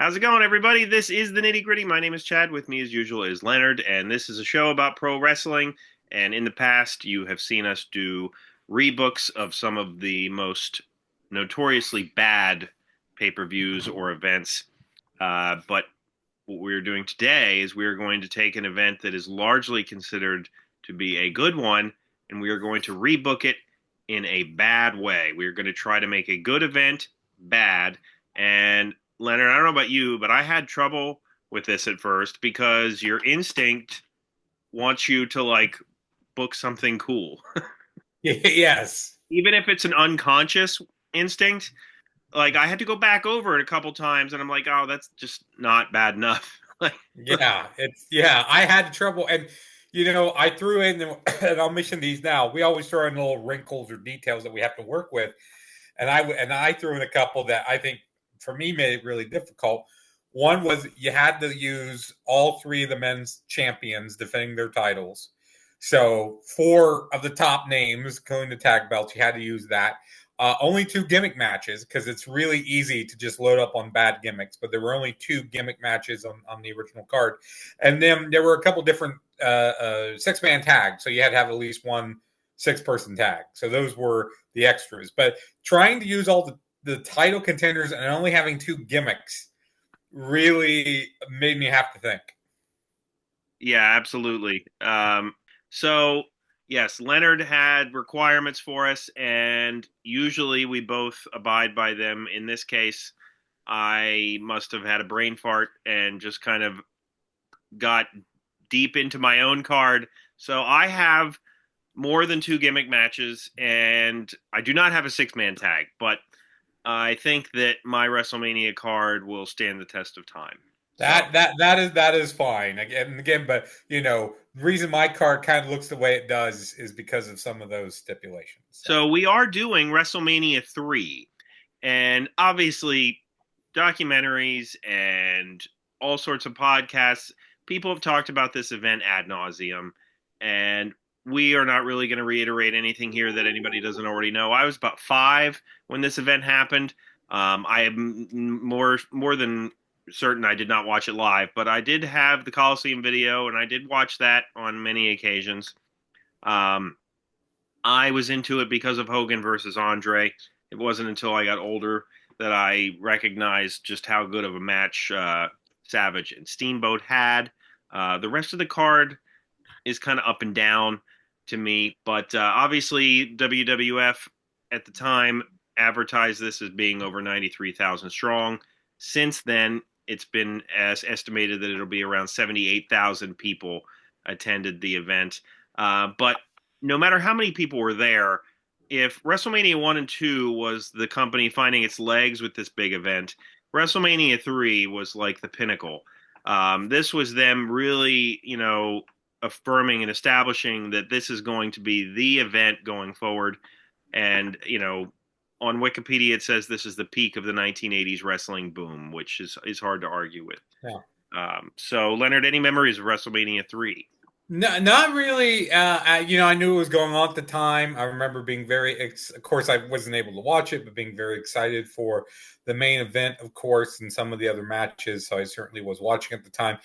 How's it going, everybody? This is the Nitty Gritty. My name is Chad. With me, as usual, is Leonard, and this is a show about pro wrestling. And in the past, you have seen us do rebooks of some of the most notoriously bad pay-per-views or events. But what we're doing today is we are going to take an event that is largely considered to be a good one, and we are going to rebook it in a bad way. We are going to try to make a good event bad. And Leonard, I don't know about you, but I had trouble with this at first because your instinct wants you to like book something cool. Yes. Even if it's an unconscious instinct, like I had to go back over it a couple times and I'm like, oh, that's just not bad enough. like, I had trouble, and I threw in, and I'll mention these now. We always throw in little wrinkles or details that we have to work with, and I threw in a couple that I think for me made it really difficult. One was you had to use all three of the men's champions defending their titles. So four of the top names going to tag belts, you had to use that. Only two gimmick matches because it's really easy to just load up on bad gimmicks, but there were only two gimmick matches on the original card. And then there were a couple different six-man tags, so you had to have at least one six-person tag. So those were the extras. But trying to use all the title contenders and only having two gimmicks really made me have to think. yeah, absolutely. So yes, Leonard had requirements for us, and usually we both abide by them. In this case, I must have had a brain fart and just kind of got deep into my own card. So I have more than two gimmick matches, and I do not have a six-man tag, but I think that my WrestleMania card will stand the test of time. So, That is fine again, but the reason my card kind of looks the way it does is because of some of those stipulations. So so we are doing WrestleMania III, and obviously documentaries and all sorts of podcasts. People have talked about this event ad nauseum, and we are not really going to reiterate anything here that anybody doesn't already know. I was about 5 when this event happened. I am more than certain I did not watch it live, but I did have the Coliseum video, and I did watch that on many occasions. Um, I was into it because of Hogan versus Andre. It wasn't until I got older that I recognized just how good of a match Savage and Steamboat had. The rest of the card is kind of up and down to me, but obviously WWF at the time advertised this as being over 93,000 strong. Since then, it's been as estimated that it'll be around 78,000 people attended the event. But no matter how many people were there, if WrestleMania 1 and 2 was the company finding its legs with this big event, WrestleMania 3 was like the pinnacle. This was them really, affirming and establishing that this is going to be the event going forward. And, on Wikipedia, it says this is the peak of the 1980s wrestling boom, which is hard to argue with. yeah. So, Leonard, any memories of WrestleMania 3? No, not really. I knew it was going on at the time. I remember being of course, I wasn't able to watch it, but being very excited for the main event, of course, and some of the other matches. So I certainly was watching at the time.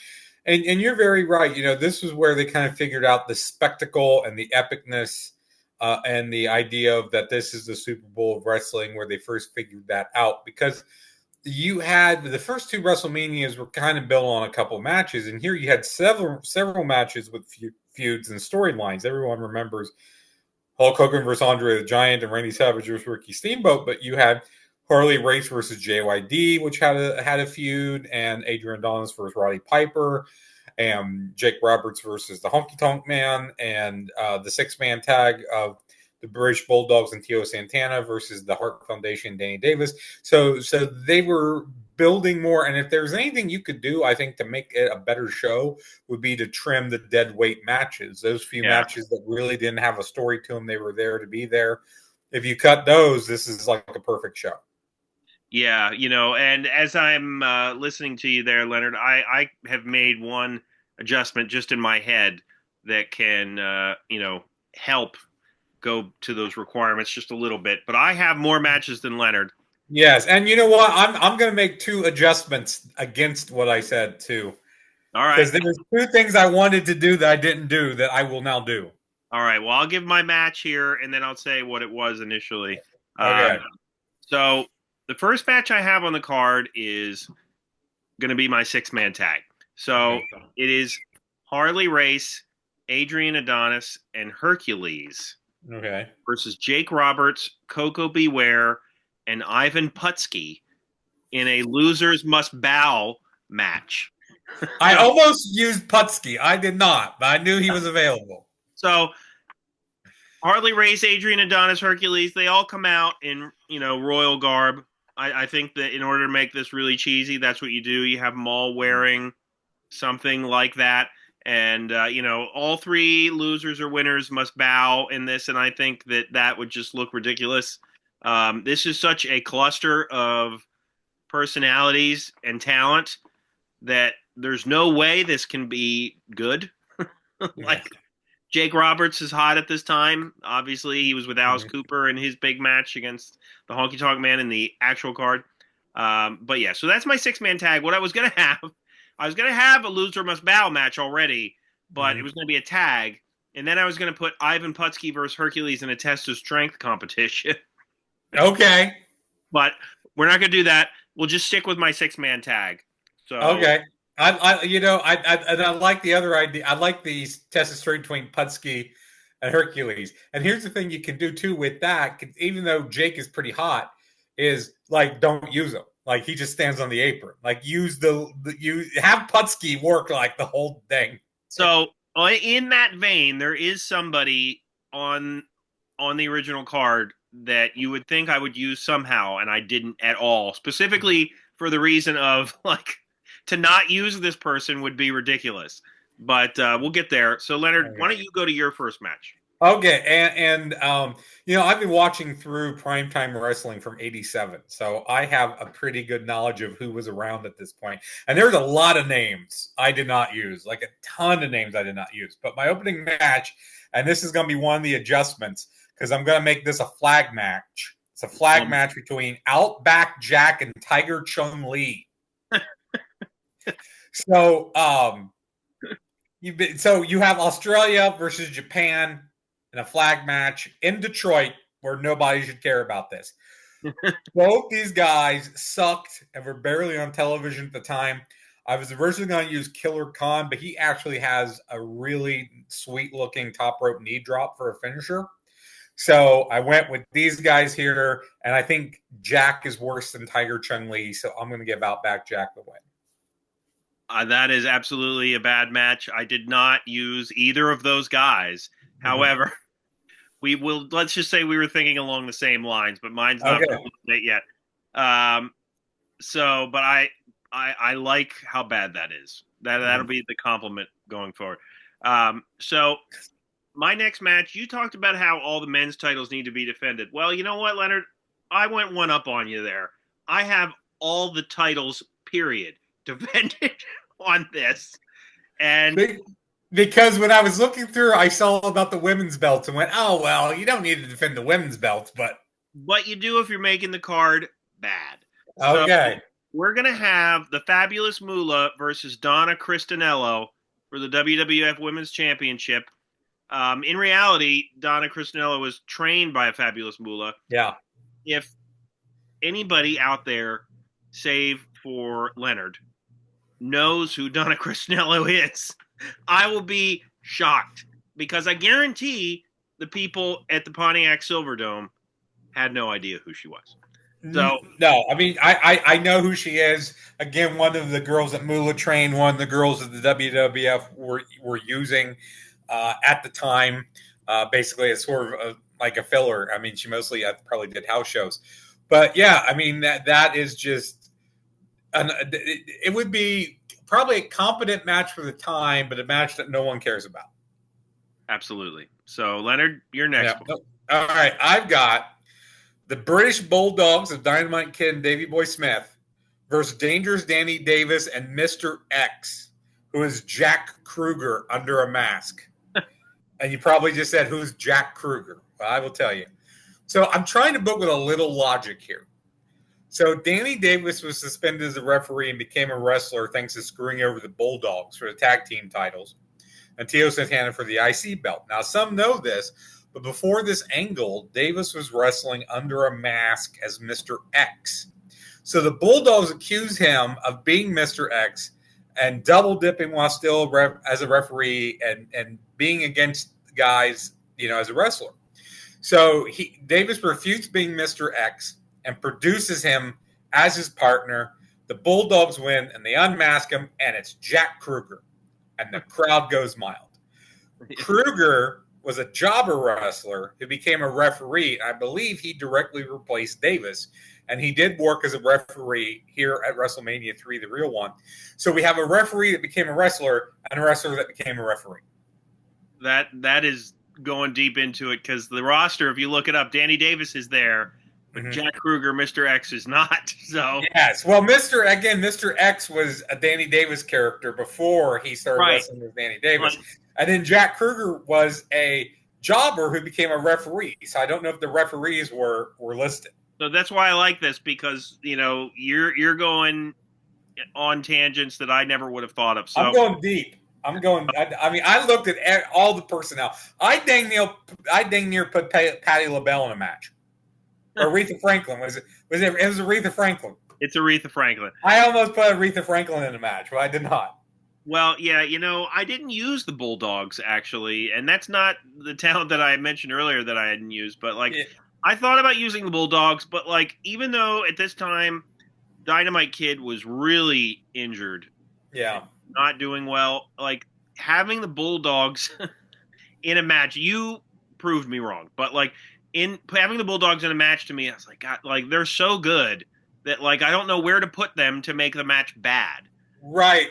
And you're very right. This was where they kind of figured out the spectacle and the epicness, and the idea of that this is the Super Bowl of wrestling, where they first figured that out because you had the first two WrestleManias were kind of built on a couple of matches, and here you had several matches with feuds and storylines. Everyone remembers Hulk Hogan versus Andre the Giant and Randy Savage versus Ricky Steamboat, but you had Harley Race versus JYD, which had a feud, and Adrian Adonis versus Roddy Piper, and Jake Roberts versus the Honky Tonk Man, and the six-man tag of the British Bulldogs and Tio Santana versus the Hart Foundation, Danny Davis. So they were building more. And if there's anything you could do, I think, to make it a better show, would be to trim the dead weight matches. Those few Yeah. matches that really didn't have a story to them, they were there to be there. If you cut those, this is like a perfect show. Yeah, and as I'm listening to you there, Leonard, I have made one adjustment just in my head that can, help go to those requirements just a little bit. But I have more matches than Leonard. Yes, and you know what? I'm going to make 2 adjustments against what I said too, All right. because there's 2 things I wanted to do that I didn't do that I will now do. All right. Well, I'll give my match here, and then I'll say what it was initially. Um, Okay. so the first match I have on the card is going to be my 6-man tag. So Okay. it is Harley Race, Adrian Adonis, and Hercules Okay. versus Jake Roberts, Coco Beware, and Ivan Putski in a losers must bow match. I almost used Putski. I did not, but I knew he was available. So Harley Race, Adrian Adonis, Hercules, they all come out in, royal garb. I think that in order to make this really cheesy, that's what you do. You have them all wearing something like that. And, all 3 losers or winners must bow in this. And I think that that would just look ridiculous. This is such a cluster of personalities and talent that there's no way this can be good. Yeah. Like, Jake Roberts is hot at this time. Obviously, he was with Alice Mhm. Cooper in his big match against the Honky Tonk Man in the actual card. But yeah, so that's my 6-man tag. What I was gonna have a loser must bow match already, but it Mhm. was gonna be a tag, and then I was gonna put Ivan Putski versus Hercules in a test of strength competition. Okay. But we're not gonna do that. We'll just stick with my 6-man tag. So Okay. I like the other idea. I like the test of strength between Putski and Hercules. And here's the thing you can do too with that, even though Jake is pretty hot, is like don't use him. Like he just stands on the apron. Like use you have Putski work like the whole thing. So in that vein, there is somebody on on the original card that you would think I would use somehow, and I didn't at all. Specifically for the reason of like to not use this person would be ridiculous. But we'll get there. So Leonard, why Okay. don't you go to your first match? Okay, and I've been watching through primetime wrestling from '87, so I have a pretty good knowledge of who was around at this point. And there's a lot of names I did not use, like a ton of names I did not use. But my opening match, and this is going to be one of the adjustments because I'm going to make this a flag match. It's a flag match between Outback Jack and Tiger Chung Lee. So, you have Australia versus Japan in a flag match in Detroit where nobody should care about this. Both these guys sucked and were barely on television at the time. I was originally going to use Killer Khan, but he actually has a really sweet looking top rope knee drop for a finisher. So I went with these guys here, and I think Jack is worse than Tiger Chung Lee, so I'm going to give Outback Jack the win. That is absolutely a bad match. I did not use either of those guys. However, we will. Let's just say we were thinking along the same lines, but mine's not Okay. fully yet. Um, but I like how bad that is. That'll be the compliment going forward. So my next match, you talked about how all the men's titles need to be defended. Well, you know what, Leonard? I went one up on you there. I have all the titles, period, defended on this. And Because when I was looking through, I saw about the women's belts and went, "Oh well, you don't need to defend the women's belts." But you do if you're making the card bad. So okay, we're gonna have the Fabulous Moolah versus Donna Christanello for the WWF Women's Championship. In reality, Donna Christanello was trained by a Fabulous Moolah. yeah. If anybody out there, save for Leonard, knows who Donna Christanello is, I will be shocked because I guarantee the people at the Pontiac Silverdome had no idea who she was. So No, I mean I know who she is. Again, one of the girls at Moolah trained, one of the girls that the WWF were using at the time, basically as sort of like a filler. I mean, she mostly probably did house shows, but yeah, I mean that is just it would be probably a competent match for the time, but a match that no one cares about. absolutely. So Leonard, you're next. Yeah. All right, I've got the British Bulldogs of Dynamite Kid and Davey Boy Smith versus Dangerous Danny Davis and Mr. X, who is Jack Kruger under a mask. And you probably just said, who's Jack Kruger? Well, I will tell you. So I'm trying to book with a little logic here. So Danny Davis was suspended as a referee and became a wrestler thanks to screwing over the Bulldogs for the tag team titles and Tio Santana for the IC belt. Now, some know this, but before this angle, Davis was wrestling under a mask as Mr. X. So the Bulldogs accuse him of being Mr. X and double dipping while still as a referee and being against guys, as a wrestler. So Davis refutes being Mr. X and produces him as his partner. The Bulldogs win, and they unmask him, and it's Jack Kruger. And the crowd goes mild. Kruger was a jobber wrestler who became a referee. I believe he directly replaced Davis, and he did work as a referee here at WrestleMania III, the real one. So we have a referee that became a wrestler and a wrestler that became a referee. That is going deep into it, because the roster, if you look it up, Danny Davis is there, but Jack Kruger, Mr. X, is not. So yes, well, Mr. X was a Danny Davis character before he started wrestling as Danny Davis, and then Jack Kruger was a jobber who became a referee. So I don't know if the referees were listed. So that's why I like this, because you're going on tangents that I never would have thought of. So I'm going deep. I looked at all the personnel. I dang near put Patti LaBelle in a match. Or Aretha Franklin. It was Aretha Franklin. It's Aretha Franklin. I almost put Aretha Franklin in a match, but I did not. Well, yeah, I didn't use the Bulldogs, actually, and that's not the talent that I mentioned earlier that I hadn't used, but, I thought about using the Bulldogs, but, even though at this time Dynamite Kid was really injured, not doing well, having the Bulldogs in a match, you proved me wrong, but, in having the Bulldogs in a match, to me, I was like, God, they're so good that, I don't know where to put them to make the match bad. Right.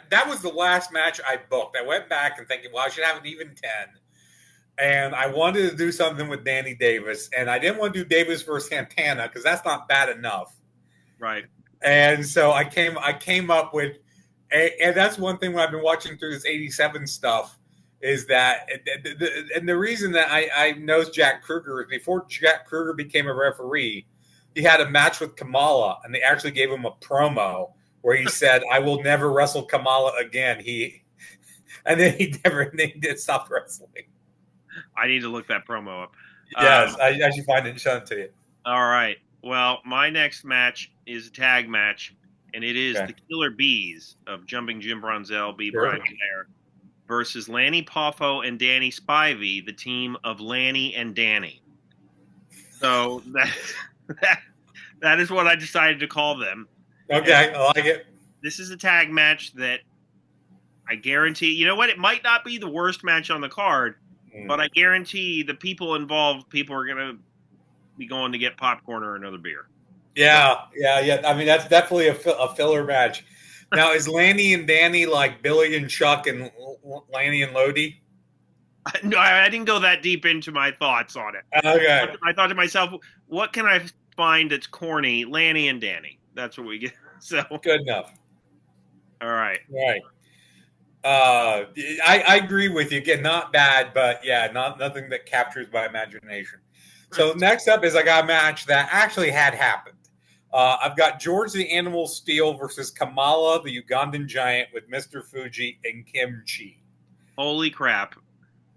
That was the last match I booked. I went back and thinking, well, I should have an even 10. And I wanted to do something with Danny Davis. And I didn't want to do Davis versus Santana because that's not bad enough. Right. And so I came up with, and that's one thing when I've been watching through this 87 stuff, is that, and the reason that I know Jack Kruger is before Jack Kruger became a referee, he had a match with Kamala, and they actually gave him a promo where he said, "I will never wrestle Kamala again." And then he did stop wrestling. I need to look that promo up. Yes, I should find it and show it to you. All right. Well, my next match is a tag match, and it is the Killer Bees of Jumping Jim Brunzell, B. Brian Blair, versus Lanny Poffo and Danny Spivey, the team of Lanny and Danny. So that is what I decided to call them. Okay, I like it. This is a tag match that I guarantee, you know what, it might not be the worst match on the card, but I guarantee the people involved, people are going to be going to get popcorn or another beer. Yeah. I mean, that's definitely a filler match. Now, is Lanny and Danny like Billy and Chuck and Lanny and Lodi? No, I didn't go that deep into my thoughts on it. Okay. I thought to myself, what can I find that's corny? Lanny and Danny. That's what we get. So good enough. All right. Right. I agree with you. Again, not bad, but nothing that captures my imagination. So next up is I got a match that actually had happened. I've got George the Animal Steele versus Kamala, the Ugandan Giant, with Mr. Fuji and Kimchi. Holy crap.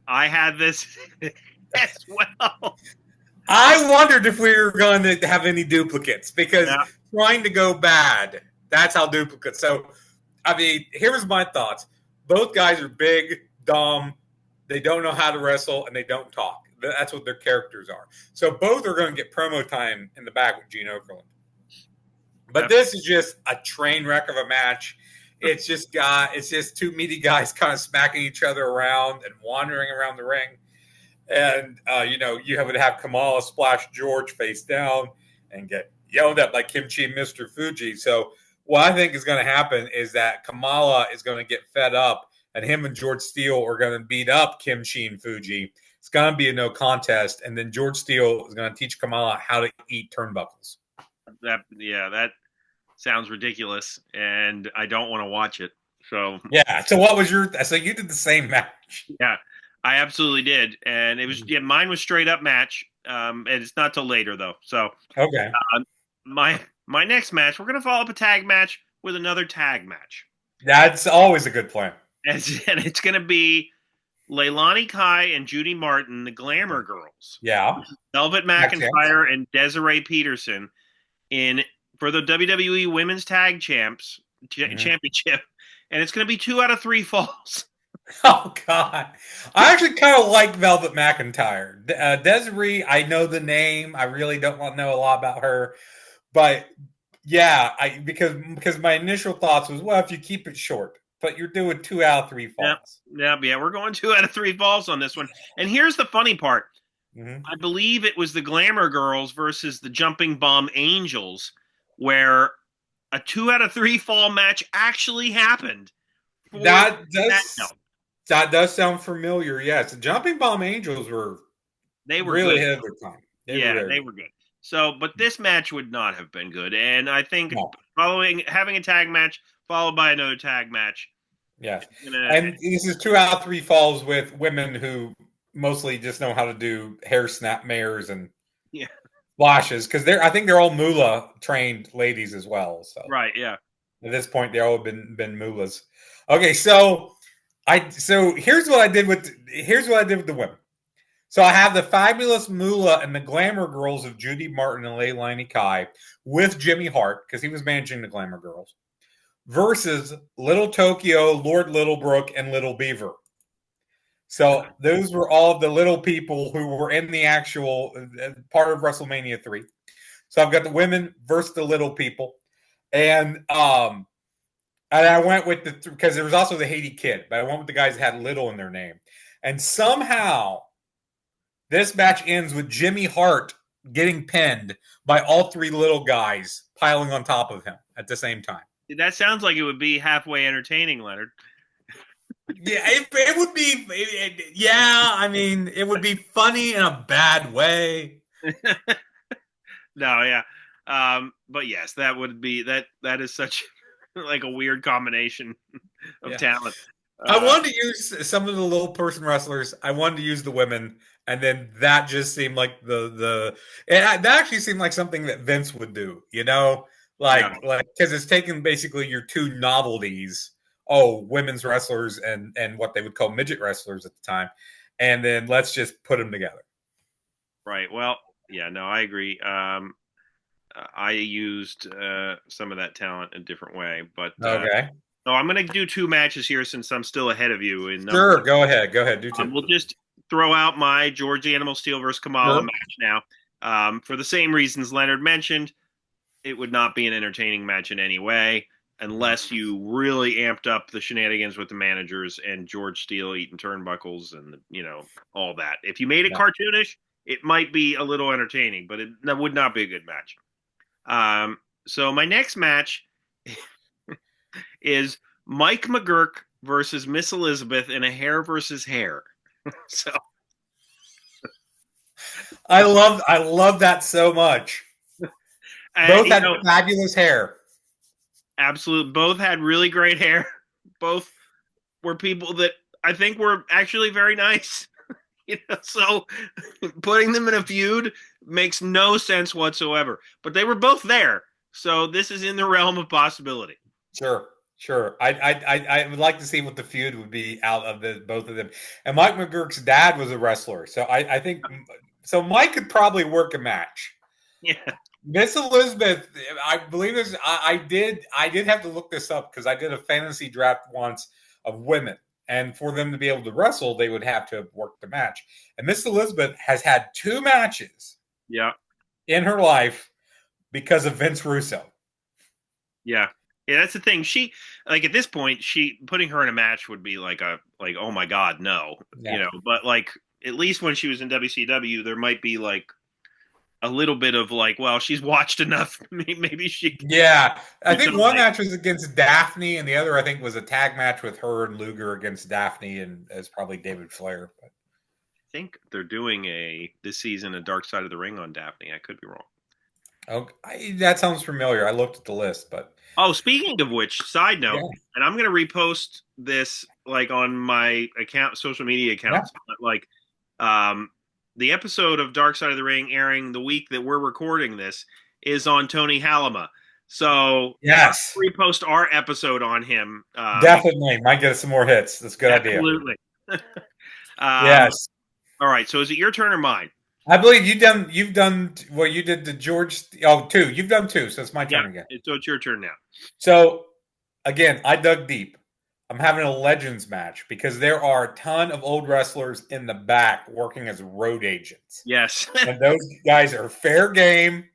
I had this as well. I wondered if we were going to have any duplicates because trying to go bad, that's how duplicates. So, I mean, here's my thoughts. Both guys are big, dumb, they don't know how to wrestle, and they don't talk. That's what their characters are. So both are going to get promo time in the back with Gene Okerlund. But this is just a train wreck of a match. It's just two meaty guys kind of smacking each other around and wandering around the ring. And, you would have Kamala splash George face down and get yelled at by Kimchi and Mr. Fuji. So what I think is going to happen is that Kamala is going to get fed up and him and George Steele are going to beat up Kimchi and Fuji. It's going to be a no contest. And then George Steele is going to teach Kamala how to eat turnbuckles. That sounds ridiculous. And I don't want to watch it. So, So what was so you did the same match. Yeah. I absolutely did, and it was mine was straight up match, and it's not till later though. So okay, my next match, we're gonna follow up a tag match with another tag match, That's always a good plan. and it's gonna be Leilani Kai and Judy Martin, the Glamour Girls, Yeah. Velvet Makes sense. McIntyre and Desiree Peterson in for the WWE Women's Tag Mhm. Championship, and it's gonna be 2 out of 3 falls. Oh God, I actually kind of like Velvet McIntyre. Desiree, I know the name. I really don't want to know a lot about her, but yeah, I because my initial thoughts was, well, if you keep it short, but you're doing 2 out of 3 Yep, falls. yeah. We're going 2 out of 3 falls on this one. And here's the funny part: Mm-hmm. I believe it was the Glamour Girls versus the Jumping Bomb Angels, where a 2 out of 3 fall match actually happened for That that. No, does that does sound familiar. Yes, the Jumping Bomb Angels were they were really good. ahead of their time. They were Yeah, very they good. were good. So, but this match would not have been good. And I think No, following having a tag match followed by another tag match, yes, gonna and this is 2 out of 3 falls with women who mostly just know how to do hair snap mares and yeah, flashes because I think they're all Moolah trained ladies as well. So right, yeah. at this point, they all been Moolahs. Okay, so here's what I did with the women. So I have the fabulous Moolah and the Glamour Girls of Judy Martin and Leilani Kai with Jimmy Hart because he was managing the Glamour Girls versus Little Tokyo, Lord Littlebrook, and Little Beaver. So those were all of the little people who were in the actual part of WrestleMania 3. So I've got the women versus the little people, and I went with because there was also the Haiti Kid, but I went with the guys that had little in their name, and somehow this match ends with Jimmy Hart getting pinned by all three little guys piling on top of him at the same time. That sounds like it would be halfway entertaining, Leonard. Yeah, it would be. Yeah, I mean, it would be funny in a bad way. No, yeah. But yes, that would be that is such like a weird combination of Yeah, talent. I Uh, wanted to use some of the little person wrestlers. I wanted to use the women, and then that just seemed like that actually seemed like something that Vince would do. yeah, Like because it's taken basically your two novelties, women's wrestlers and what they would call midget wrestlers at the time, and then let's just put them together. right. Well, yeah, no, I agree. I used some of that talent a different way, but Okay, so I'm going to do 2 matches here since I'm still ahead of you in numbers. sure. Go ahead. Do two. We'll just throw out my George Animal Steel versus Kamala Sure. match now. For the same reasons Leonard mentioned, it would not be an entertaining match in any way unless you really amped up the shenanigans with the managers and George Steele eating turnbuckles and all that. If you made it Yeah. cartoonish, it might be a little entertaining, but that would not be a good match. So my next match is Mike McGurk versus Miss Elizabeth in a hair versus hair. So I love that so much. and Both had fabulous hair. absolute. Both had really great hair. Both were people that I think were actually very nice. So putting them in a feud makes no sense whatsoever. But they were both there, so this is in the realm of possibility. Sure, sure. I would like to see what the feud would be out of both of them. And Mike McGurk's dad was a wrestler, so I think so. Mike could probably work a match. Yeah, Miss Elizabeth, I believe this. I did have to look this up because I did a fantasy draft once of women, and for them to be able to wrestle, they would have to have worked the match. And Miss Elizabeth has had 2 matches yeah, in her life because of Vince Russo. yeah. Yeah, that's the thing. She like at this point, she putting her in a match would be like oh my god, no, Yeah. But like at least when she was in WCW, there might be like a little bit of like, well, she's watched enough. Maybe she Yeah, I think become one like. match was against Daphne, and the other I think was a tag match with her and Luger against Daphne, and as probably David Flair. But I think they're doing this season a Dark Side of the Ring on Daphne. I could be wrong. that sounds familiar. I looked at the list, but Oh, speaking of which, side yeah, note, and I'm gonna repost this like on my account, social media yeah, accounts, but like um, the episode of Dark Side of the Ring airing the week that we're recording this is on Tony Halama. So Yes, repost our episode on him. definitely. Might get some more hits. That's a good idea. Absolutely. Yes. All right. So is it your turn or mine? I believe you've done well, you did the George two. You've done two, so it's my Yeah. turn again. So it's your turn now. So again, I dug deep. I'm having a legends match because there are a ton of old wrestlers in the back working as road agents. Yes. And those guys are fair game.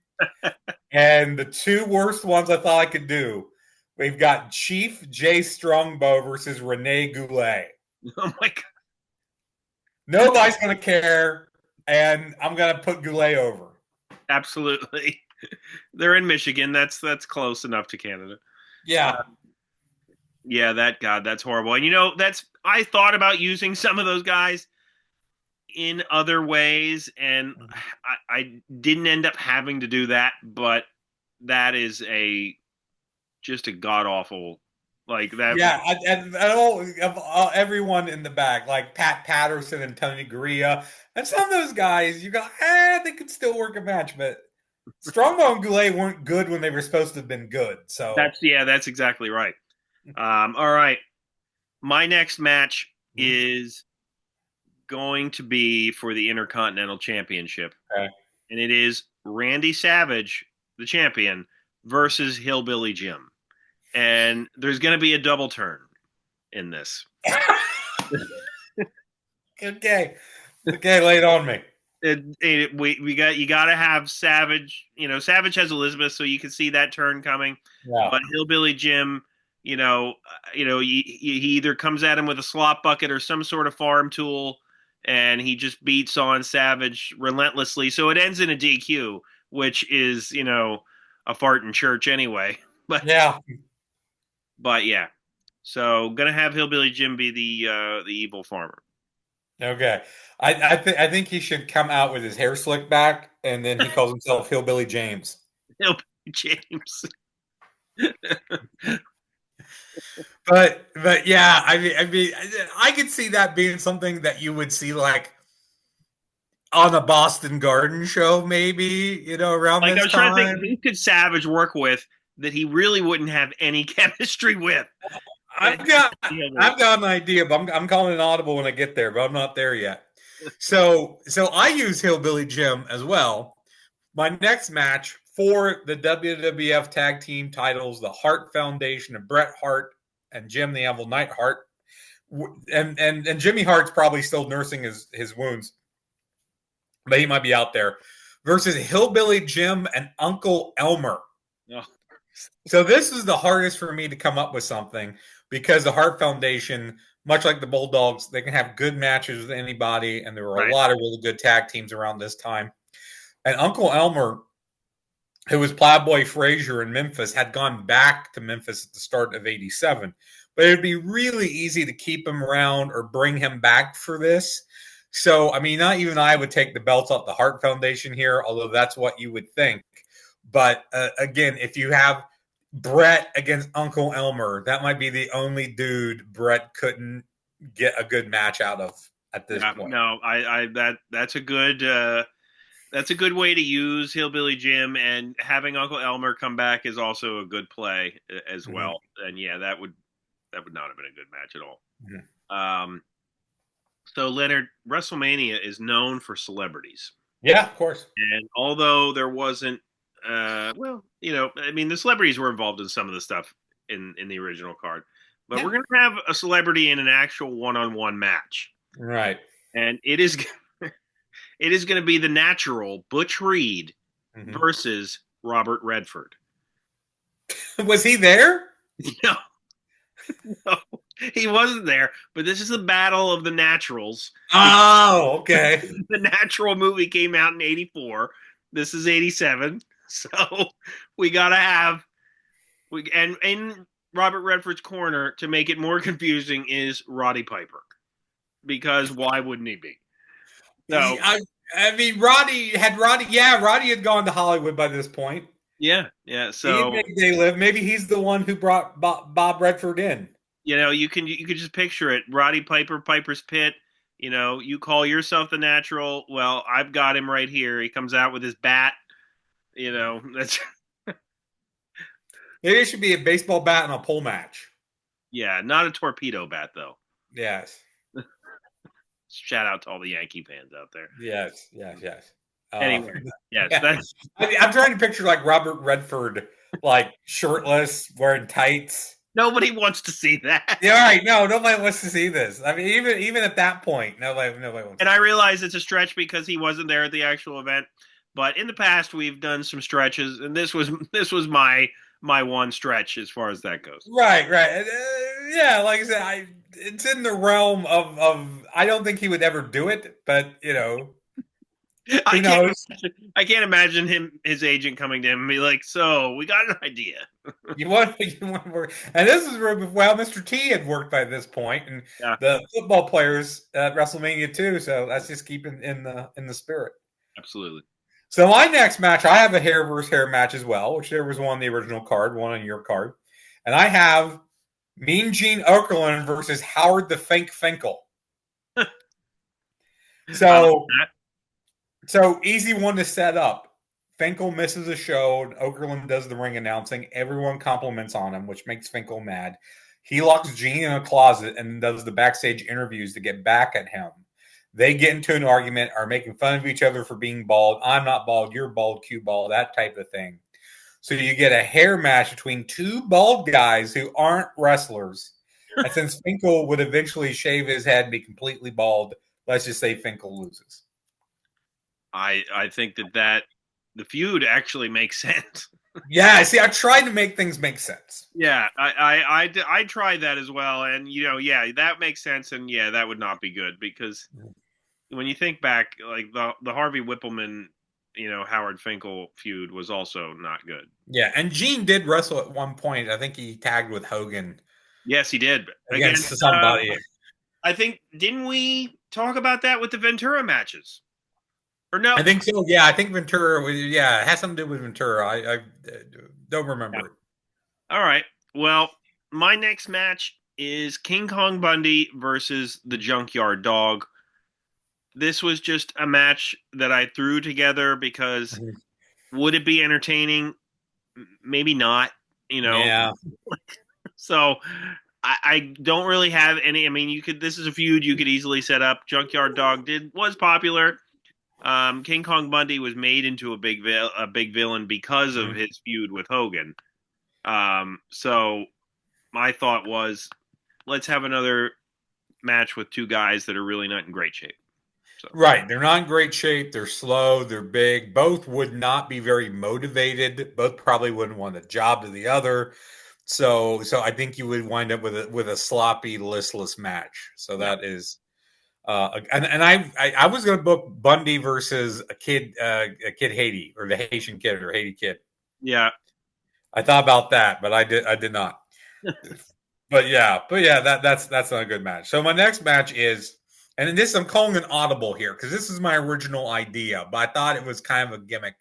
And the two worst ones I thought I could do. We've got Chief Jay Strongbow versus Rene Goulet. Oh my God. Nobody's going to care, and I'm going to put Goulet over. Absolutely. They're in Michigan. That's close enough to Canada. Yeah. Yeah, that's horrible. And I thought about using some of those guys in other ways, and I didn't end up having to do that, but that is just a god awful like that. Yeah, and everyone in the back, like Pat Patterson and Tony Gurria, and some of those guys, you go, they could still work a match, but Strongbow and Goulet weren't good when they were supposed to have been good. So that's exactly right. All right. My next match is going to be for the Intercontinental Championship. Okay. And it is Randy Savage, the champion, versus Hillbilly Jim. And there's going to be a double turn in this. Okay, lay it on me. You got to have Savage. Savage has Elizabeth, so you can see that turn coming. Yeah. But Hillbilly Jim, he either comes at him with a slop bucket or some sort of farm tool, and he just beats on Savage relentlessly. So it ends in a DQ, which is a fart in church anyway. But yeah. So gonna have Hillbilly Jim be the evil farmer. Okay, I think he should come out with his hair slicked back, and then he calls himself Hillbilly James. Hillbilly James. But yeah, I mean, I could see that being something that you would see like on a Boston Garden show, maybe around like this I was time. trying to think, who could Savage work with that he really wouldn't have any chemistry with? I've got an idea, but I'm calling an audible when I get there, but I'm not there yet. So I use Hillbilly Jim as well. My next match for the WWF Tag Team titles, the Hart Foundation of Bret Hart and Jim the Anvil Neidhart, and Jimmy Hart's probably still nursing his wounds, but he might be out there, versus Hillbilly Jim and Uncle Elmer. Oh. So this is the hardest for me to come up with something because the Hart Foundation, much like the Bulldogs, they can have good matches with anybody, and there were a lot of really good tag teams around this time. And Uncle Elmer, who was Plowboy Frazier in Memphis, had gone back to Memphis at the start of '87. But it'd be really easy to keep him around or bring him back for this. So, I mean, not even I would take the belts off the Hart Foundation here, although that's what you would think. But again, if you have Bret against Uncle Elmer, that might be the only dude Bret couldn't get a good match out of at this point. No, that's a good way to use Hillbilly Jim, and having Uncle Elmer come back is also a good play as well. And yeah, that would not have been a good match at all. Mm-hmm. So Leonard, WrestleMania is known for celebrities. Yeah, of course. And although there wasn't, I mean, the celebrities were involved in some of the stuff in the original card, but we're going to have a celebrity in an actual one-on-one match. Right. And it is going to be the Natural Butch Reed versus Robert Redford. Was he there? No, he wasn't there. But this is the Battle of the Naturals. Oh, okay. The Natural movie came out in '84. This is '87. So we gotta have and in Robert Redford's corner, to make it more confusing, is Roddy Piper, because why wouldn't he be? No, I mean Roddy had gone to Hollywood by this point. Yeah. So they live. Maybe he's the one who brought Bob Redford in. You could just picture it. Roddy Piper, Piper's Pit. You call yourself the Natural. Well, I've got him right here. He comes out with his bat. That's Maybe it should be a baseball bat and a pole match. yeah, not a torpedo bat though. Yes. Shout out to all the Yankee fans out there. Yes. Yes. Yes. Anyway, yes, Yeah. that's I'm trying to picture like Robert Redford, like shirtless, wearing tights. nobody wants to see that. Yeah, all right. No, nobody wants to see this. I mean, even at that point, nobody wants And to I see realize it's a stretch because he wasn't there at the actual event. But in the past, we've done some stretches, and this was my one stretch as far as that goes. it. Right, right. Yeah, like I said, it's in the realm of I don't think he would ever do it, but I who can't knows? I can't imagine his agent coming to him and be like, "So we got an idea." You want to work, and this is where Mr. T had worked by this point, and Yeah, the football players at WrestleMania too. So let's just keep in the spirit. absolutely. So my next match, I have a hair versus hair match as well, which there was one on the original card, one on your card, and I have Mean Gene Okerlund versus Howard the Fink Finkel. I like So that. so easy one to set up. Finkel misses a show, and Okerlund does the ring announcing. Everyone compliments on him, which makes Finkel mad. He locks Gene in a closet and does the backstage interviews to get back at him. They get into an argument, are making fun of each other for being bald. I'm not bald, you're bald, cue bald, that type of thing. So you get a hair match between two bald guys who aren't wrestlers. And since Finkel would eventually shave his head and be completely bald, let's just say Finkel loses. I think that the feud actually makes sense. Yeah, see, I tried to make things make sense. Yeah, I tried that as well, and yeah, that makes sense, and yeah, that would not be good because when you think back, like the Harvey Whippleman, Howard Finkel feud was also not good. Yeah, and Gene did wrestle at one point. I think he tagged with Hogan Yes, he did against against. somebody. I think didn't we talk about that with the Ventura matches? Or no? I think so. Yeah, I think Ventura was. Yeah, it has something to do with Ventura. I don't Yeah. remember it. All right. Well, my next match is King Kong Bundy versus the Junkyard Dog. This was just a match that I threw together because would it be entertaining? Maybe not. Yeah, So I don't really have any. I mean, you could. This is a feud you could easily set up. Junkyard Dog was popular. King Kong Bundy was made into a big villain because of his feud with Hogan. So my thought was, let's have another match with two guys that are really not in great shape. So. right. They're not in great shape. They're slow. They're big. Both would not be very motivated. Both probably wouldn't want a job to the other. So I think you would wind up with a sloppy, listless match. So that is. And I was going to book Bundy versus a kid Haiti, or the Haitian kid, or Haiti kid. Yeah, I thought about that, but I did not. but yeah, that's not a good match. So my next match is, and in this I'm calling an audible here because this is my original idea, but I thought it was kind of a gimmick.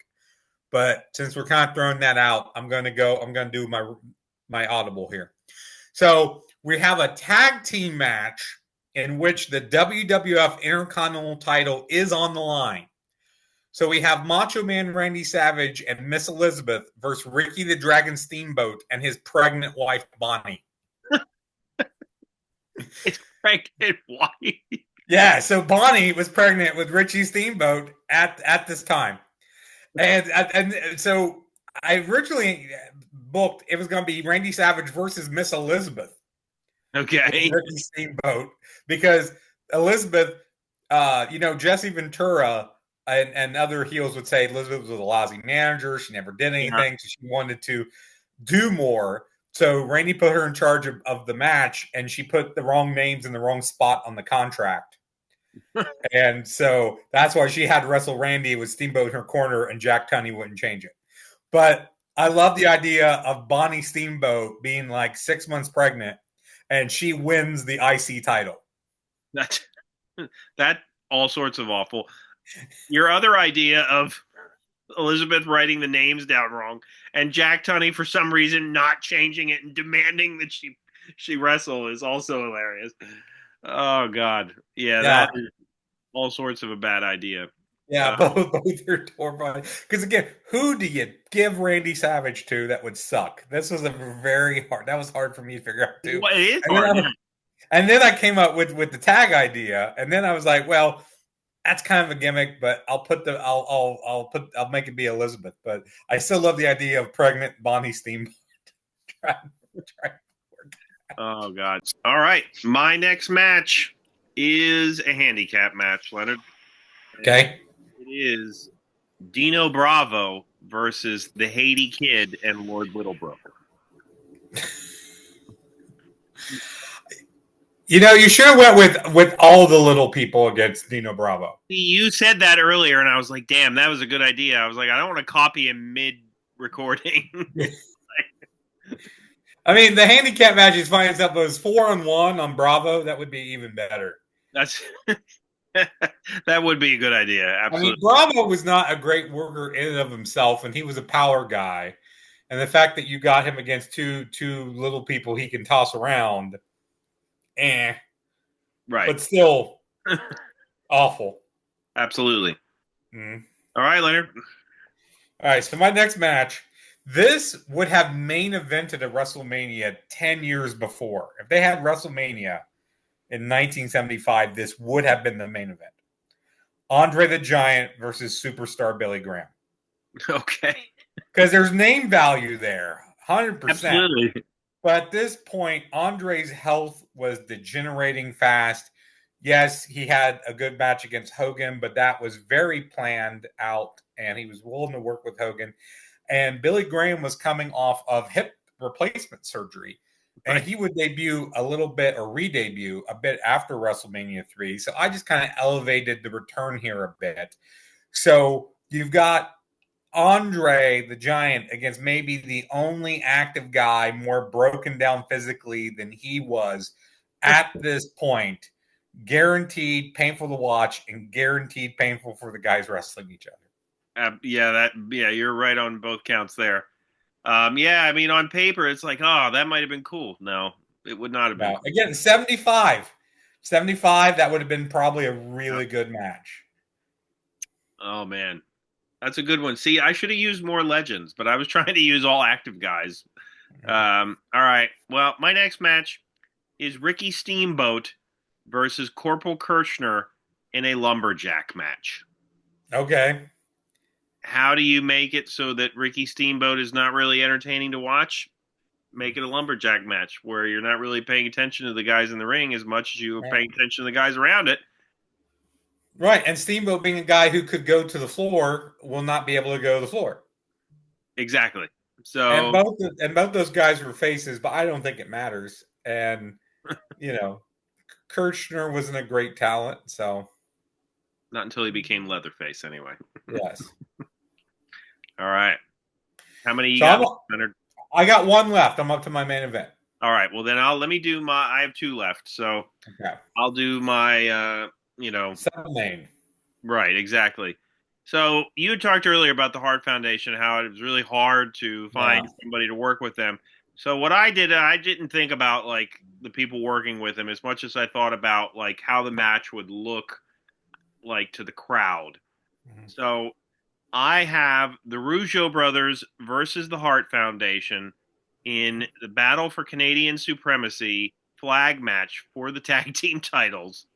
But since we're kind of throwing that out, I'm going to do my audible here. So we have a tag team match in which the WWF Intercontinental title is on the line. So we have Macho Man Randy Savage and Miss Elizabeth versus Ricky the Dragon Steamboat and his pregnant wife Bonnie. it's pregnant wife. Yeah, so Bonnie was pregnant with Richie Steamboat at this time, and so I originally booked it was going to be Randy Savage versus Miss Elizabeth. Okay. Ricky Steamboat, because Elizabeth, Jesse Ventura and other heels would say Elizabeth was a lousy manager. She never did anything, so she wanted to do more. So Randy put her in charge of the match, and she put the wrong names in the wrong spot on the contract. And so that's why she had to wrestle Randy with Steamboat in her corner, and Jack Tunney wouldn't change it. But I love the idea of Bonnie Steamboat being like 6 months pregnant, and she wins the IC title. That all sorts of awful. Your other idea of Elizabeth writing the names down wrong and Jack Tunney for some reason not changing it and demanding that she wrestle is also hilarious. Oh God, yeah. That is all sorts of a bad idea. Yeah, both are torn. Because again, who do you give Randy Savage to that would suck? This was a very hard. That was hard for me to figure out too. Well, it is And then hard. I, and then I came up with the tag idea, and then I was like, well, that's kind of a gimmick, but I'll make it be Elizabeth. But I still love the idea of pregnant Bonnie Steamboat. Oh God! All right, my next match is a handicap match, Leonard. Okay. It is Dino Bravo versus the Haiti Kid and Lord Littlebrook. You know, you should have went with all the little people against Dino Bravo. You said that earlier, and I was like, "Damn, that was a good idea." I was like, "I don't want to copy him mid-recording." I mean, the handicap match is fine. Except those 4-on-1 on Bravo, that would be even better. That's that would be a good idea. Absolutely. I mean, Bravo was not a great worker in and of himself, and he was a power guy. And the fact that you got him against two little people he can toss around, right? But still awful. Absolutely. Mm. All right, Leonard. All right, so my next match, this would have main evented at WrestleMania 10 years before. If they had WrestleMania in 1975, this would have been the main event. Andre the Giant versus Superstar Billy Graham. Okay. Because there's name value there, 100%. Absolutely. But at this point, Andre's health was degenerating fast. Yes, he had a good match against Hogan, but that was very planned out, and he was willing to work with Hogan. And Billy Graham was coming off of hip replacement surgery, and he would debut a little bit or re-debut a bit after WrestleMania 3. So I just kind of elevated the return here a bit. So you've got Andre the Giant against maybe the only active guy more broken down physically than he was at this point. Guaranteed painful to watch and guaranteed painful for the guys wrestling each other. You're right on both counts there. I mean, on paper, it's like, oh, that might have been cool. No, it would not have been. Again, 75, that would have been probably a really good match. Oh, man. That's a good one. See, I should have used more legends, but I was trying to use all active guys. All right. Well, my next match is Ricky Steamboat versus Corporal Kirchner in a lumberjack match. Okay. How do you make it so that Ricky Steamboat is not really entertaining to watch? Make it a lumberjack match where you're not really paying attention to the guys in the ring as much as you are paying attention to the guys around it. Right, and Steamboat being a guy who could go to the floor will not be able to go to the floor. Exactly. So and both those guys were faces, but I don't think it matters. And Kirchner wasn't a great talent, so not until he became Leatherface, anyway. Yes. All right. How many you got, Leonard? I got one left. I'm up to my main event. All right. Well, then let me do I have two left, so okay. I'll do my. Main. Right, exactly. So you talked earlier about the Hart Foundation, how it was really hard to find somebody to work with them. So what I did, I didn't think about like the people working with him as much as I thought about like how the match would look like to the crowd. Mm-hmm. So I have the Rougeau brothers versus the Hart Foundation in the Battle for Canadian Supremacy flag match for the tag team titles.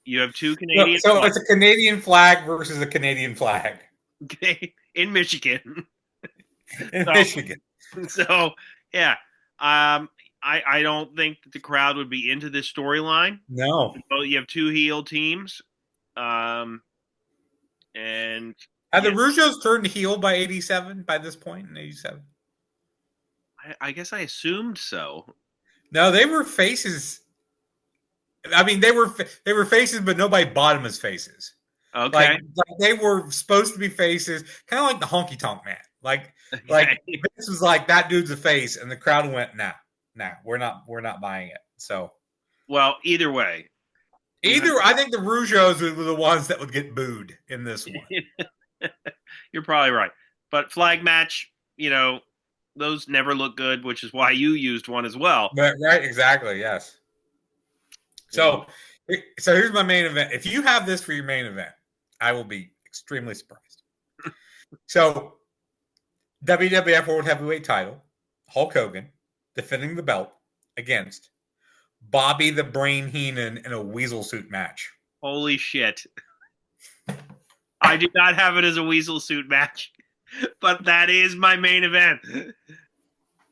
You have two Canadian flags. So it's a Canadian flag versus a Canadian flag. Okay. In Michigan. Michigan. So, yeah. I don't think that the crowd would be into this storyline. No. So you have two heel teams. And had the Rougeaus turned heel by 87 by this point in 87? I guess I assumed so. No, they were faces. I mean, they were faces, but nobody bought them as faces. Okay, like they were supposed to be faces, kind of like the Honky Tonk Man. Like this was like that dude's a face, and the crowd went, nah, we're not buying it. So, well, either way, I think the Rougeaus were the ones that would get booed in this one. You're probably right, but flag match, those never look good, which is why you used one as well. But, right, exactly, yes. So here's my main event. If you have this for your main event, I will be extremely surprised. So, WWF World Heavyweight title, Hulk Hogan defending the belt against Bobby the Brain Heenan in a weasel suit match. Holy shit. I did not have it as a weasel suit match, but that is my main event.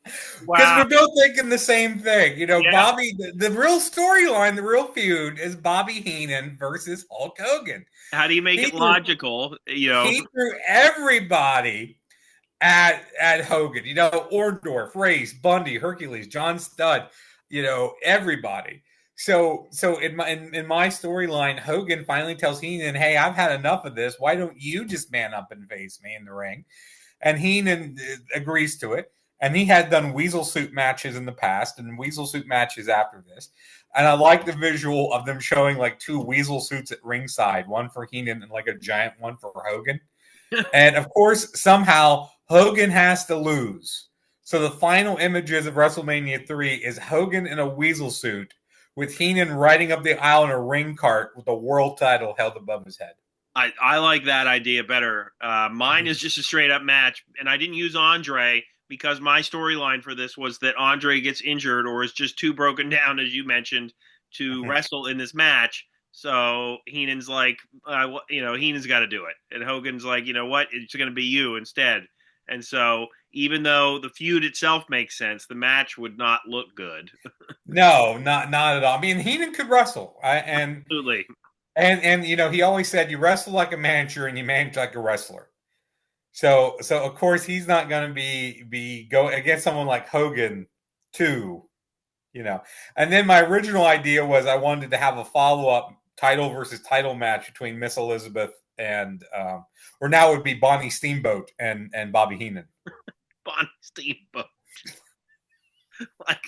Because we're both thinking the same thing. You know, Yeah. Bobby, the real storyline, the real feud is Bobby Heenan versus Hulk Hogan. How do you make it logical? You know, He threw everybody at Hogan. You know, Orndorff, Race, Bundy, Hercules, John Studd. You know, everybody. So in my storyline, Hogan finally tells Heenan, "Hey, I've had enough of this. Why don't you just man up and face me in the ring?" And Heenan agrees to it. And he had done weasel suit matches in the past and weasel suit matches after this. And I like the visual of them showing like two weasel suits at ringside, one for Heenan and like a giant one for Hogan. And of course, somehow Hogan has to lose. So the final images of WrestleMania 3 is Hogan in a weasel suit with Heenan riding up the aisle in a ring cart with the world title held above his head. I like that idea better. Mine is just a straight up match, and I didn't use Andre because my storyline for this was that Andre gets injured or is just too broken down, as you mentioned, to wrestle in this match. So Heenan's like, Heenan's got to do it. And Hogan's like, you know what? It's going to be you instead. And so even though the feud itself makes sense, the match would not look good. No, not at all. I mean, Heenan could wrestle. Absolutely. And you know, he always said you wrestle like a manager and you manage like a wrestler. So of course he's not going to be go against someone like Hogan too, you know. And then my original idea was I wanted to have a follow-up title versus title match between Miss Elizabeth and or now it would be Bonnie Steamboat and Bobby Heenan. Bonnie Steamboat. Like,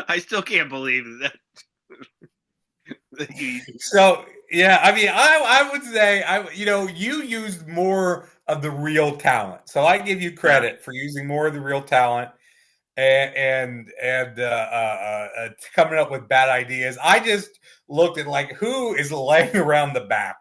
I still can't believe that. So yeah, I mean, I would say you used more of the real talent, so I give you credit for using more of the real talent and coming up with bad ideas. I just looked at like who is laying around the back.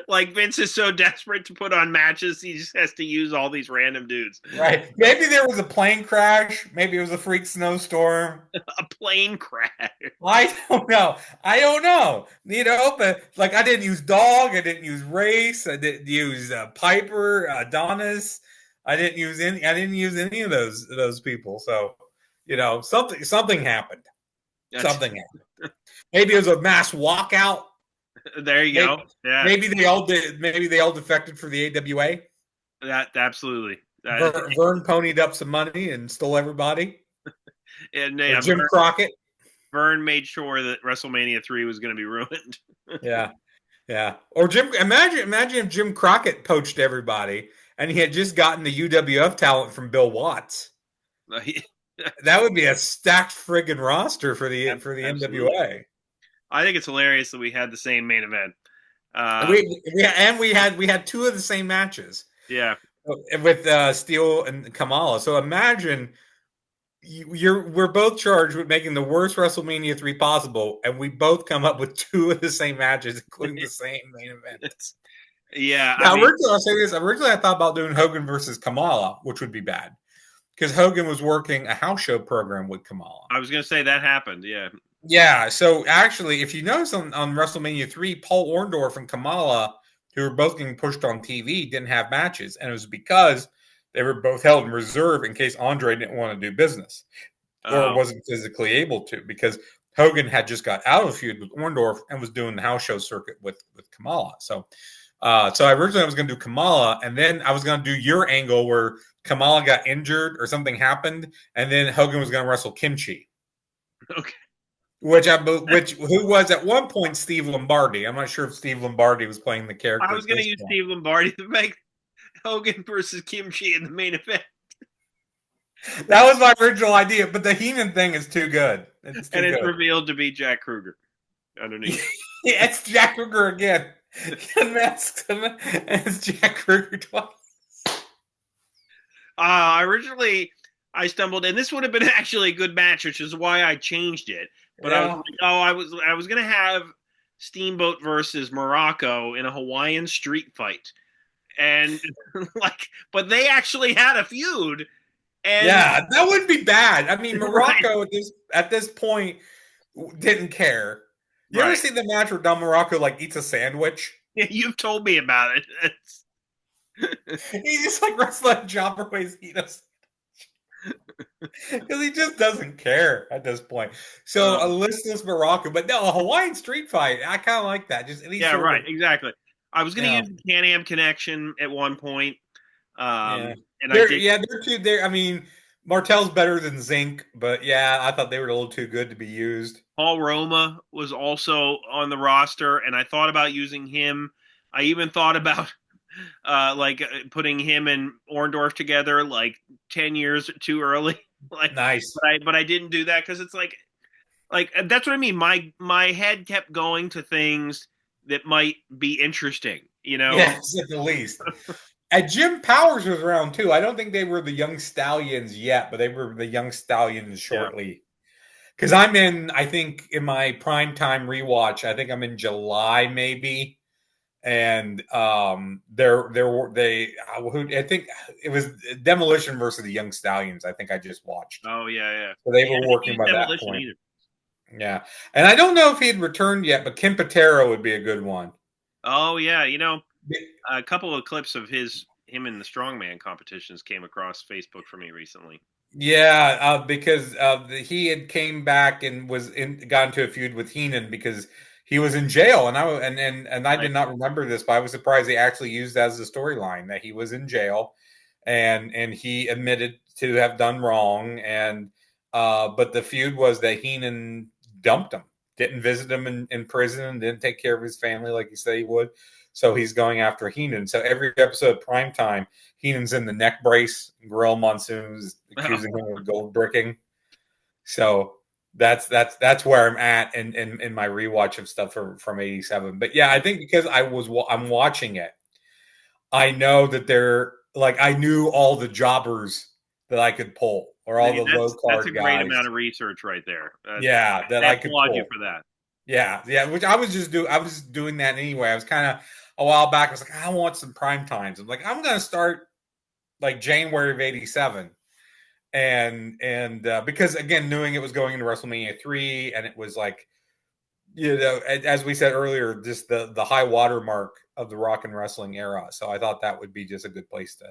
Like Vince is so desperate to put on matches, he just has to use all these random dudes. Right? Maybe there was a plane crash. Maybe it was a freak snowstorm. A plane crash. I don't know. You know, but like I didn't use Dog. I didn't use Race. I didn't use Piper, Adonis. I didn't use any of those people. So, you know, something happened. Something happened. Maybe it was a mass walkout. There you go. Yeah. Maybe they all defected for the AWA. That absolutely. Vern ponied up some money and stole everybody. And Jim Crockett. Vern made sure that WrestleMania 3 was going to be ruined. Yeah. Or imagine if Jim Crockett poached everybody and he had just gotten the UWF talent from Bill Watts. That would be a stacked friggin' roster for the NWA. I think it's hilarious that we had the same main event. We had two of the same matches. Yeah, with Steele and Kamala. So imagine we're both charged with making the worst WrestleMania 3 possible, and we both come up with two of the same matches, including the same main events. Yeah. Now, originally I thought about doing Hogan versus Kamala, which would be bad because Hogan was working a house show program with Kamala. I was going to say that happened. Yeah. Yeah. So actually, if you notice on WrestleMania 3, Paul Orndorff and Kamala, who were both getting pushed on TV, didn't have matches. And it was because they were both held in reserve in case Andre didn't want to do business or wasn't physically able to, because Hogan had just got out of a feud with Orndorff and was doing the house show circuit with Kamala. So originally I was going to do Kamala, and then I was going to do your angle where Kamala got injured or something happened, and then Hogan was going to wrestle Kimchi. Okay. Who was at one point Steve Lombardi. I'm not sure if Steve Lombardi was playing the character. I was going to use Steve Lombardi to make Hogan versus Kimchi in the main event. That was my original idea, but the Heenan thing is too good. It's revealed to be Jack Kruger underneath. Yeah, it's Jack Kruger again. It's Jack Kruger twice. Originally, I stumbled, and this would have been actually a good match, which is why I changed it. But I was like, I was going to have Steamboat versus Morocco in a Hawaiian street fight. And like, but they actually had a feud. And Yeah, that wouldn't be bad. I mean, right, Morocco at this point didn't care. You ever right. see the match where Don Morocco like eats a sandwich? You've told me about it. He just like wrestling Jobber ways eat us because he just doesn't care at this point. So a Um, listless Morocco, but no, a Hawaiian street fight. I kind of like that. Just any yeah, sort right, of exactly. I was you going to know, use the Can-Am connection at one point, yeah. and I did. They're too. They're. I mean, Martel's better than Zinc, but yeah, I thought they were a little too good to be used. Paul Roma was also on the roster, and I thought about using him. I even thought about putting him and Orndorff together like 10 years too early. like, Nice. but I didn't do that because it's like that's what I mean. My head kept going to things that might be interesting. You know, Yes, at the least. And Jim Powers was around too. I don't think they were the Young Stallions yet, but they were the Young Stallions yeah. shortly. Because I'm in, I think in my prime time rewatch, I think I'm in July maybe, and I think it was Demolition versus the Young Stallions. I think I just watched, Oh yeah, yeah. so they Yeah, were I didn't working use by that demolition point. either. Yeah, and I don't know if he had returned yet, but Kim Patera would be a good one. Oh yeah, a couple of clips of him in the strongman competitions came across Facebook for me recently. Yeah, because he had came back and got into a feud with Heenan because he was in jail, and I Right. did not remember this, but I was surprised they actually used that as a storyline that he was in jail, and he admitted to have done wrong, and but the feud was that Heenan dumped him, didn't visit him in prison, didn't take care of his family like he said he would, so he's going after Heenan. So every episode of Primetime Heenan's in the neck brace. Gorilla Monsoon's accusing him of gold bricking. So that's where I'm at in my rewatch of stuff from '87. But yeah, I think because I'm watching it, I know that they're like I knew all the jobbers that I could pull or all See, the low that's a card great guys. amount of research right there. Yeah, that I I could applaud you pull. for that. Yeah, which I was just doing that anyway. I was kind of a while back. I was like, I want some prime times. I'm like, I'm gonna start like January of '87, and because again, knowing it was going into WrestleMania 3, and it was like as we said earlier, just the high watermark of the rock and wrestling era. So I thought that would be just a good place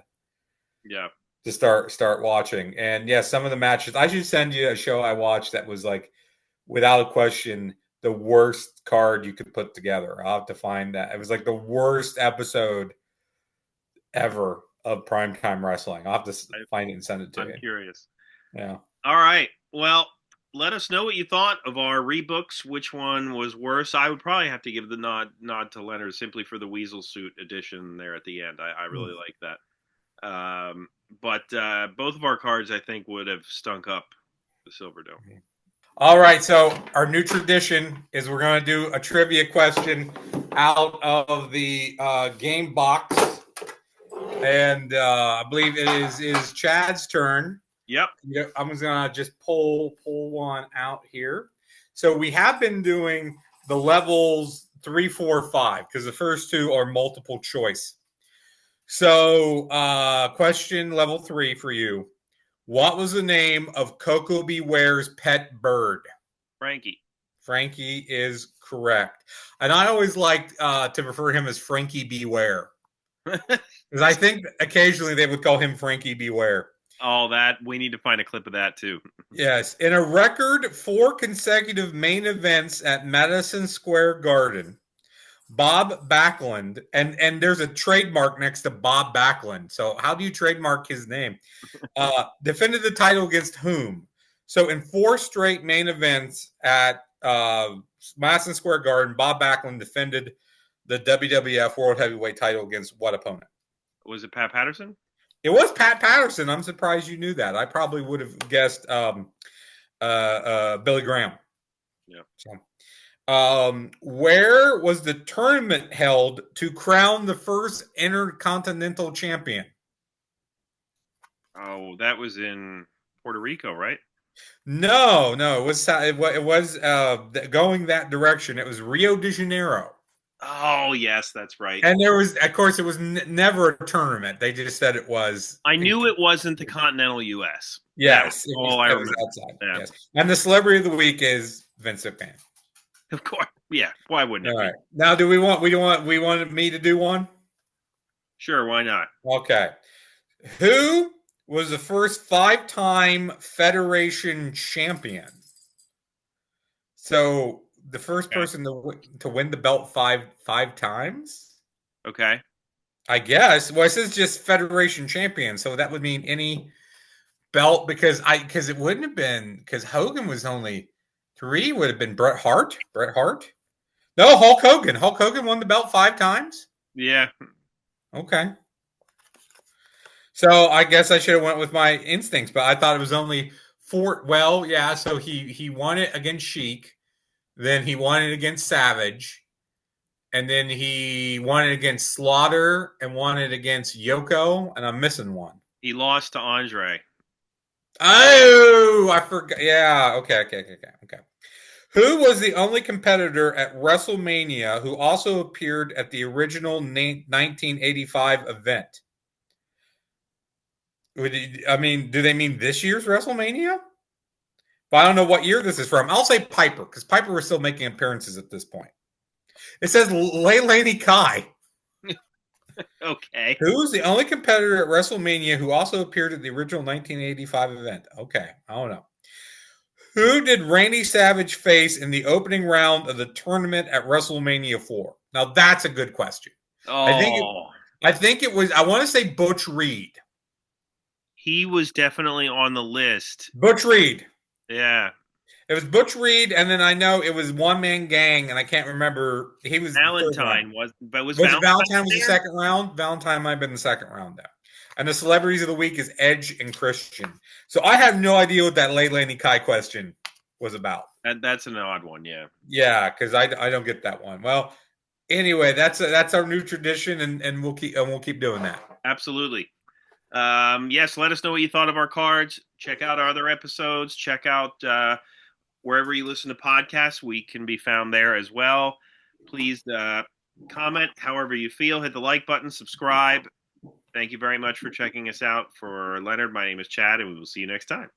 Yeah. to start watching. And yeah, some of the matches. I should send you a show I watched that was like without a question the worst card you could put together. I'll have to find that. It was like the worst episode ever of primetime wrestling. I'll have to I, find it and send it to I'm you. curious. Yeah. All right. Well, let us know what you thought of our rebooks. Which one was worse? I would probably have to give the nod to Leonard simply for the Weasel Suit edition there at the end. I really like that. But both of our cards, I think, would have stunk up the Silver Dome. All right. So our new tradition is we're going to do a trivia question out of the game box, and I believe it is Chad's turn. Yep. Yeah, I'm gonna just pull one out here. So we have been doing the levels 3, 4, 5 because the first two are multiple choice. So question level 3 for you. What was the name of Coco Beware's pet bird? Frankie. Frankie is correct. And I always liked to refer to him as Frankie Beware. Because I think occasionally they would call him Frankie Beware. Oh, that we need to find a clip of that too. Yes, in a record 4 consecutive main events at Madison Square Garden, Bob Backlund, and there's a trademark next to Bob Backlund. So how do you trademark his name? Defended the title against whom? So in 4 straight main events at Madison Square Garden, Bob Backlund defended the WWF World Heavyweight title against what opponent? Was it Pat Patterson? It was Pat Patterson. I'm surprised you knew that. I probably would have guessed Billy Graham. Yeah. So, where was the tournament held to crown the first Intercontinental Champion? Oh, that was in Puerto Rico, right? No, no, it was going that direction. It was Rio de Janeiro. Oh, yes, that's right. And there was, of course, it was never a tournament. They just said it was. I knew it wasn't the continental U.S. That's Yes, it was. all I It was remember. outside. Yeah, Yes, and the celebrity of the week is Vince McMahon. of course. Yeah, why wouldn't All it be? right. Now, do we want? We wanted me to do one. Sure, why not? Okay. Who was the first five-time Federation champion? So the first Okay. person to win the belt five times. Okay. I guess. Well, it says just Federation champion, so that would mean any belt because it wouldn't have been because Hogan was only three. Would have been Bret Hart. Bret Hart. No, Hulk Hogan. Hulk Hogan won the belt five times. Yeah. Okay. So I guess I should have went with my instincts, but I thought it was only four. Well, yeah. So he won it against Sheik, then he won it against Savage, and then he won it against Slaughter and won it against Yoko, and I'm missing one. He lost to Andre. Oh, I forgot. Yeah. Okay. Who was the only competitor at WrestleMania who also appeared at the original 1985 event? I mean, do they mean this year's WrestleMania? But I don't know what year this is from. I'll say Piper because Piper was still making appearances at this point. It says Leilani Kai. Okay. Who's the only competitor at WrestleMania who also appeared at the original 1985 event? Okay, I don't know. Who did Randy Savage face in the opening round of the tournament at WrestleMania 4? Now that's a good question. I think it, Oh, I think it was. I want to say Butch Reed. he was definitely on the list. Butch Reed. Yeah. It was Butch Reed, and then I know it was One Man Gang, and I can't remember. He was the third Valentine round. was Was it Valentine Valentine was the there? second round? Valentine might have been the second round there. And the celebrities of the week is Edge and Christian. So I have no idea what that Leilani Kai question was about. That's an odd one, yeah. Yeah, because I don't get that one. Well, anyway, that's our new tradition, and we'll keep doing that. Absolutely. Yes, let us know what you thought of our cards. Check out our other episodes. Check out wherever you listen to podcasts. We can be found there as well. Please comment however you feel. Hit the like button, subscribe. Thank you very much for checking us out. For Leonard, my name is Chad, and we will see you next time.